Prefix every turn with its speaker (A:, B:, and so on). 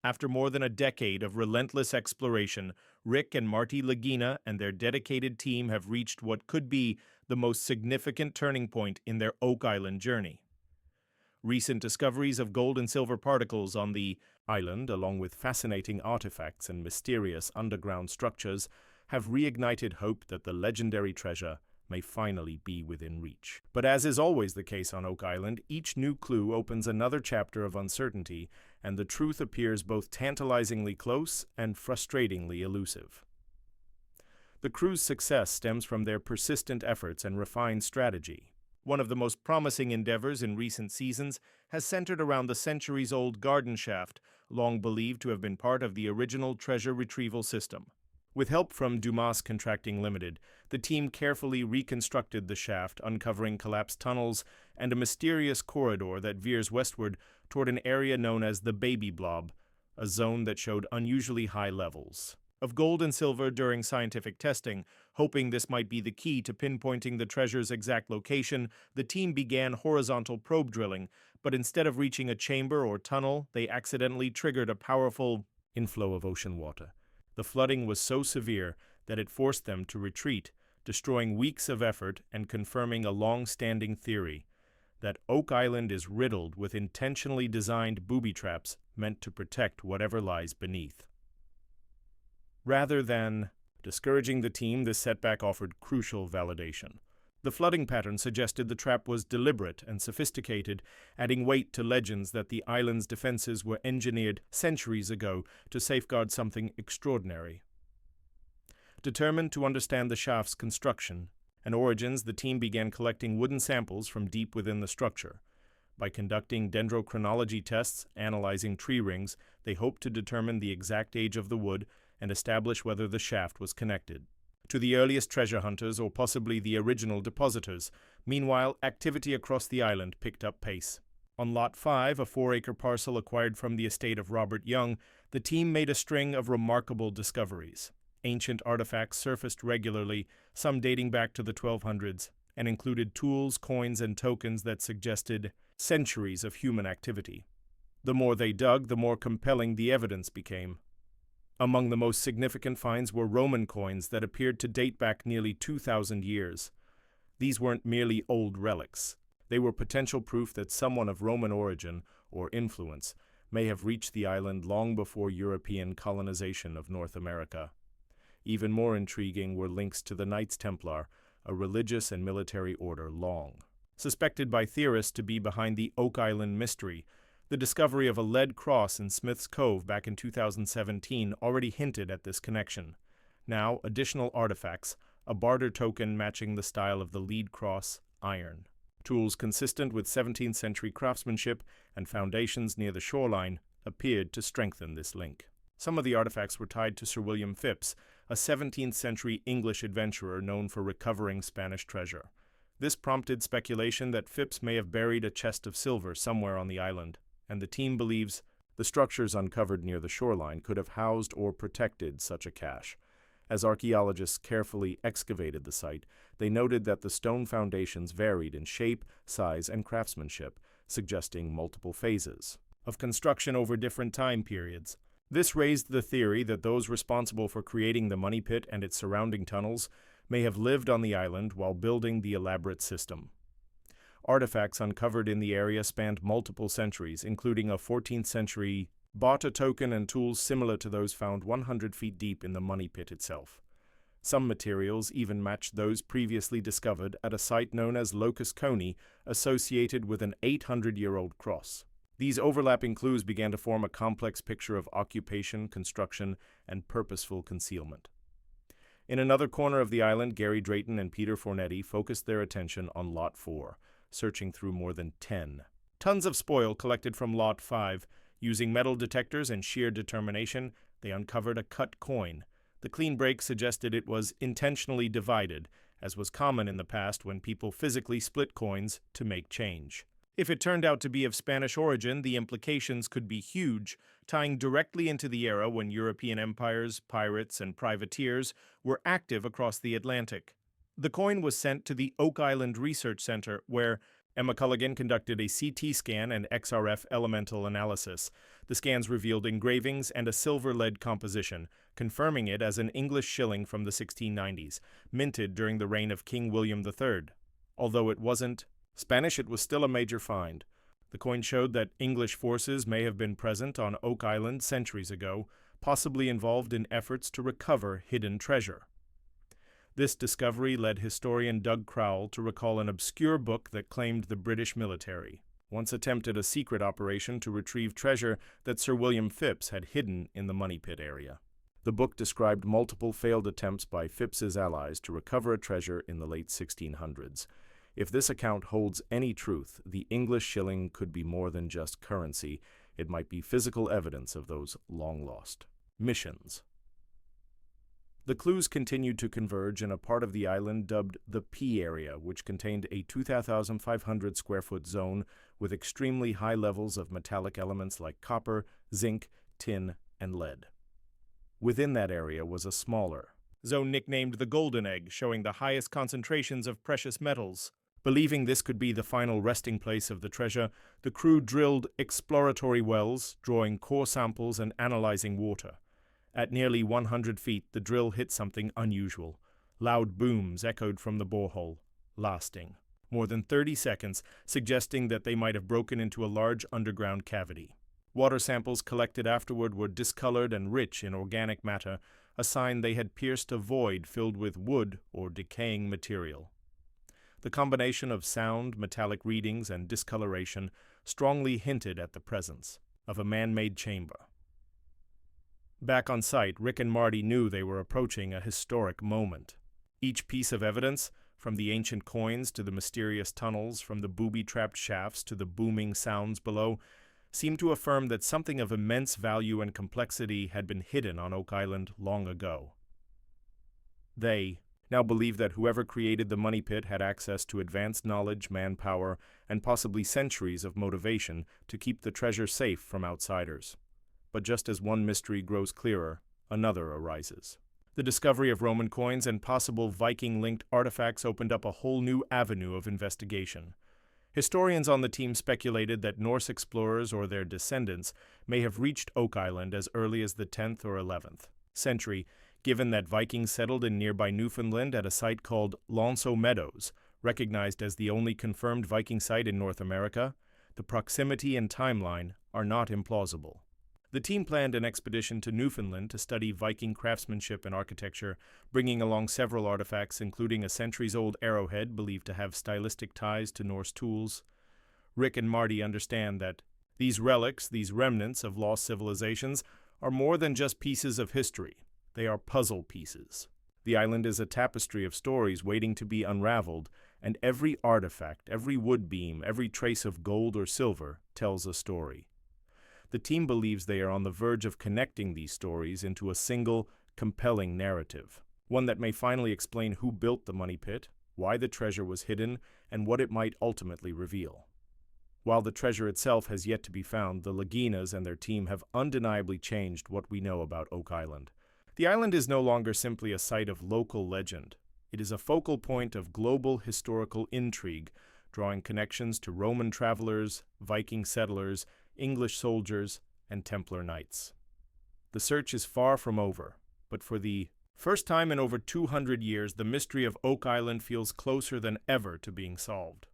A: After more than a decade of relentless exploration, Rick and Marty Lagina and their dedicated team have reached what could be the most significant turning point in their Oak Island journey. Recent discoveries of gold and silver particles on the island, along with fascinating artifacts and mysterious underground structures, have reignited hope that the legendary treasure may finally be within reach. But as is always the case on Oak Island, each new clue opens another chapter of uncertainty, and the truth appears both tantalizingly close and frustratingly elusive. The crew's success stems from their persistent efforts and refined strategy. One of the most promising endeavors in recent seasons has centered around the centuries-old garden shaft, long believed to have been part of the original treasure retrieval system. With help from Dumas Contracting Limited, the team carefully reconstructed the shaft, uncovering collapsed tunnels and a mysterious corridor that veers westward toward an area known as the Baby Blob, a zone that showed unusually high levels of gold and silver during scientific testing. Hoping this might be the key to pinpointing the treasure's exact location, the team began horizontal probe drilling, but instead of reaching a chamber or tunnel, they accidentally triggered a powerful inflow of ocean water. The flooding was so severe that it forced them to retreat, destroying weeks of effort and confirming a long-standing theory that Oak Island is riddled with intentionally designed booby traps meant to protect whatever lies beneath. Rather than discouraging the team, this setback offered crucial validation. The flooding pattern suggested the trap was deliberate and sophisticated, adding weight to legends that the island's defenses were engineered centuries ago to safeguard something extraordinary. Determined to understand the shaft's construction and origins, the team began collecting wooden samples from deep within the structure. By conducting dendrochronology tests, analyzing tree rings, they hoped to determine the exact age of the wood and establish whether the shaft was connected to the earliest treasure hunters or possibly the original depositors. Meanwhile, activity across the island picked up pace. On Lot 5, a 4-acre parcel acquired from the estate of Robert Young, the team made a string of remarkable discoveries. Ancient artifacts surfaced regularly, some dating back to the 1200s, and included tools, coins, and tokens that suggested centuries of human activity. The more they dug, the more compelling the evidence became. Among the most significant finds were Roman coins that appeared to date back nearly 2,000 years. These weren't merely old relics. They were potential proof that someone of Roman origin or influence may have reached the island long before European colonization of North America. Even more intriguing were links to the Knights Templar, a religious and military order long suspected by theorists to be behind the Oak Island mystery. The discovery of a lead cross in Smith's Cove back in 2017 already hinted at this connection. Now, additional artifacts, a barter token matching the style of the lead cross, iron, tools consistent with 17th century craftsmanship, and foundations near the shoreline appeared to strengthen this link. Some of the artifacts were tied to Sir William Phipps, a 17th century English adventurer known for recovering Spanish treasure. This prompted speculation that Phipps may have buried a chest of silver somewhere on the island, and the team believes the structures uncovered near the shoreline could have housed or protected such a cache. As archaeologists carefully excavated the site, they noted that the stone foundations varied in shape, size, and craftsmanship, suggesting multiple phases of construction over different time periods. This raised the theory that those responsible for creating the money pit and its surrounding tunnels may have lived on the island while building the elaborate system. Artifacts uncovered in the area spanned multiple centuries, including a 14th century barter token and tools similar to those found 100 feet deep in the money pit itself. Some materials even matched those previously discovered at a site known as Locust Coney, associated with an 800-year-old cross. These overlapping clues began to form a complex picture of occupation, construction, and purposeful concealment. In another corner of the island, Gary Drayton and Peter Fornetti focused their attention on Lot 4, searching through more than 10 tons of spoil collected from Lot 5. Using metal detectors and sheer determination, they uncovered a cut coin. The clean break suggested it was intentionally divided, as was common in the past when people physically split coins to make change. If it turned out to be of Spanish origin, the implications could be huge, tying directly into the era when European empires, pirates, and privateers were active across the Atlantic. The coin was sent to the Oak Island Research Center, where Emma Culligan conducted a CT scan and XRF elemental analysis. The scans revealed engravings and a silver-lead composition, confirming it as an English shilling from the 1690s, minted during the reign of King William III. Although it wasn't Spanish, it was still a major find. The coin showed that English forces may have been present on Oak Island centuries ago, possibly involved in efforts to recover hidden treasure. This discovery led historian Doug Crowell to recall an obscure book that claimed the British military once attempted a secret operation to retrieve treasure that Sir William Phipps had hidden in the Money Pit area. The book described multiple failed attempts by Phipps's allies to recover a treasure in the late 1600s. If this account holds any truth, the English shilling could be more than just currency. It might be physical evidence of those long-lost missions. The clues continued to converge in a part of the island dubbed the P area, which contained a 2,500 square foot zone with extremely high levels of metallic elements like copper, zinc, tin, and lead. Within that area was a smaller zone nicknamed the Golden Egg, showing the highest concentrations of precious metals. Believing this could be the final resting place of the treasure, the crew drilled exploratory wells, drawing core samples and analyzing water. At nearly 100 feet, the drill hit something unusual. Loud booms echoed from the borehole, lasting more than 30 seconds, suggesting that they might have broken into a large underground cavity. Water samples collected afterward were discolored and rich in organic matter, a sign they had pierced a void filled with wood or decaying material. The combination of sound, metallic readings, and discoloration strongly hinted at the presence of a man-made chamber. Back on site, Rick and Marty knew they were approaching a historic moment. Each piece of evidence, from the ancient coins to the mysterious tunnels, from the booby-trapped shafts to the booming sounds below, seemed to affirm that something of immense value and complexity had been hidden on Oak Island long ago. They now believed that whoever created the Money Pit had access to advanced knowledge, manpower, and possibly centuries of motivation to keep the treasure safe from outsiders. But just as one mystery grows clearer, another arises. The discovery of Roman coins and possible Viking-linked artifacts opened up a whole new avenue of investigation. Historians on the team speculated that Norse explorers or their descendants may have reached Oak Island as early as the 10th or 11th century, given that Vikings settled in nearby Newfoundland at a site called Lonceau Meadows, recognized as the only confirmed Viking site in North America. The proximity and timeline are not implausible. The team planned an expedition to Newfoundland to study Viking craftsmanship and architecture, bringing along several artifacts, including a centuries-old arrowhead believed to have stylistic ties to Norse tools. Rick and Marty understand that these relics, these remnants of lost civilizations, are more than just pieces of history. They are puzzle pieces. The island is a tapestry of stories waiting to be unraveled, and every artifact, every wood beam, every trace of gold or silver tells a story. The team believes they are on the verge of connecting these stories into a single, compelling narrative, one that may finally explain who built the Money Pit, why the treasure was hidden, and what it might ultimately reveal. While the treasure itself has yet to be found, the Laginas and their team have undeniably changed what we know about Oak Island. The island is no longer simply a site of local legend. It is a focal point of global historical intrigue, drawing connections to Roman travelers, Viking settlers, English soldiers, and Templar knights. The search is far from over, but for the first time in over 200 years, the mystery of Oak Island feels closer than ever to being solved.